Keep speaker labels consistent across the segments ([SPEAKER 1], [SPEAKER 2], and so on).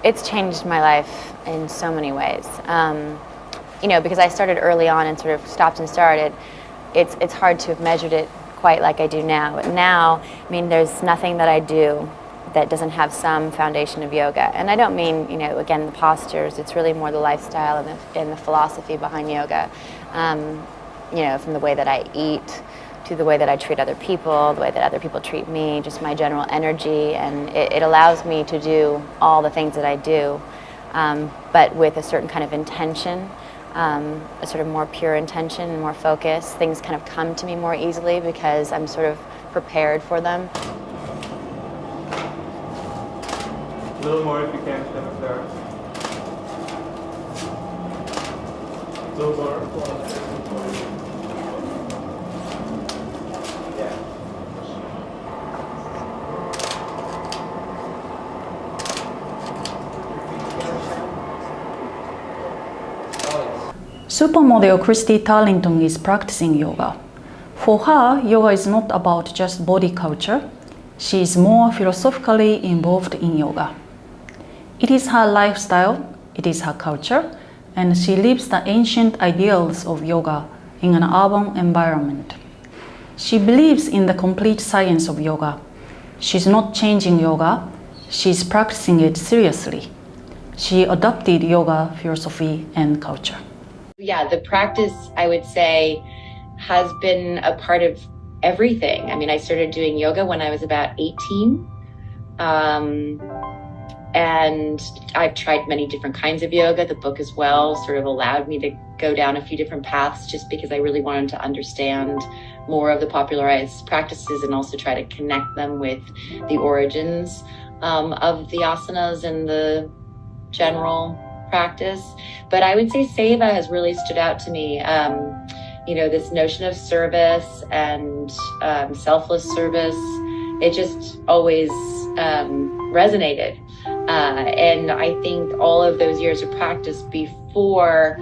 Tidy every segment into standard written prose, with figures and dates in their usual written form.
[SPEAKER 1] It's changed my life in so many ways. Because I started early on and sort of stopped and started, it's hard to have measured it quite like I do now. But now, there's nothing that I do that doesn't have some foundation of yoga. And I don't mean, again, the postures. It's really more the lifestyle and the philosophy behind yoga. From the way that I eat to the way that I treat other people, the way that other people treat me, just my general energy. And it allows me to do all the things that I do, but with a certain kind of intention, a sort of more pure intention and more focus. Things kind of come to me more easily because I'm sort of prepared for them.
[SPEAKER 2] A little more if you can, Jennifer. A little more.
[SPEAKER 3] Supermodel Christy Turlington is practicing yoga. For her, yoga is not about just body culture. She is more philosophically involved in yoga. It is her lifestyle, it is her culture, and she lives the ancient ideals of yoga in an urban environment. She believes in the complete science of yoga. She's not changing yoga, she's practicing it seriously. She adopted yoga philosophy and culture.
[SPEAKER 1] Yeah, the practice, I would say, has been a part of everything. I started doing yoga when I was about 18. And I've tried many different kinds of yoga. The book as well sort of allowed me to go down a few different paths just because I really wanted to understand more of the popularized practices and also try to connect them with the origins of the asanas and the general practice. But I would say Seva has really stood out to me. This notion of service and selfless service, it just always resonated. And I think all of those years of practice before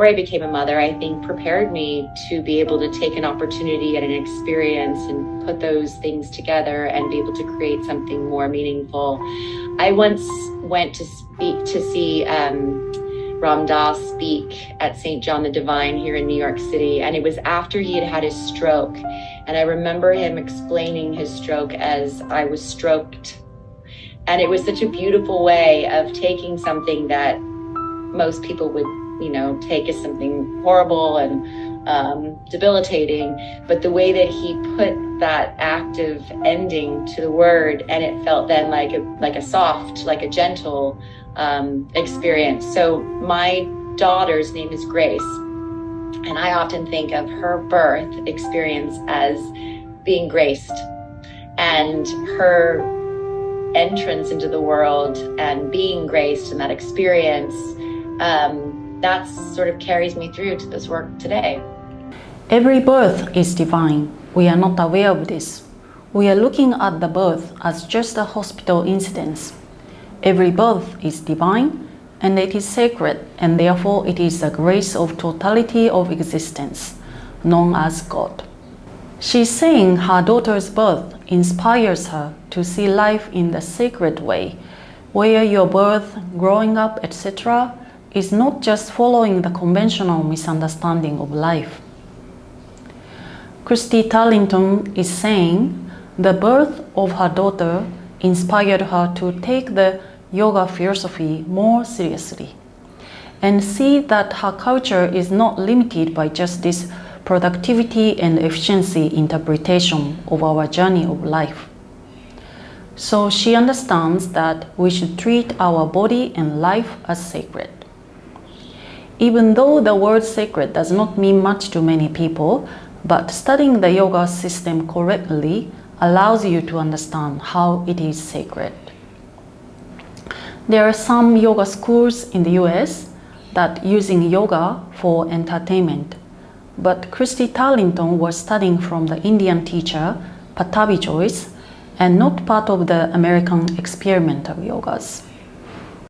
[SPEAKER 1] I became a mother, I think prepared me to be able to take an opportunity and an experience and put those things together and be able to create something more meaningful. I once went to see Ram Dass speak at St. John the Divine here in New York City, and it was after he had his stroke. And I remember him explaining his stroke as I was stroked. And it was such a beautiful way of taking something that most people would, take as something horrible and debilitating, but the way that he put that active ending to the word, and it felt then like a soft, like a gentle experience. So my daughter's name is Grace, and I often think of her birth experience as being graced, and her entrance into the world and being graced in that experience, that sort of carries me through to this work today.
[SPEAKER 3] Every birth is divine. We are not aware of this. We are looking at the birth as just a hospital incident. Every birth is divine, and it is sacred, and therefore it is the grace of totality of existence, known as God. She's saying her daughter's birth inspires her to see life in the sacred way, where your birth, growing up, etc., is not just following the conventional misunderstanding of life. Christy Turlington is saying the birth of her daughter inspired her to take the yoga philosophy more seriously and see that her culture is not limited by just this productivity and efficiency interpretation of our journey of life. So she understands that we should treat our body and life as sacred. Even though the word sacred does not mean much to many people, but studying the yoga system correctly allows you to understand how it is sacred. There are some yoga schools in the US that using yoga for entertainment, but Christy Turlington was studying from the Indian teacher Patabi Joyce and not part of the American experimental yogas.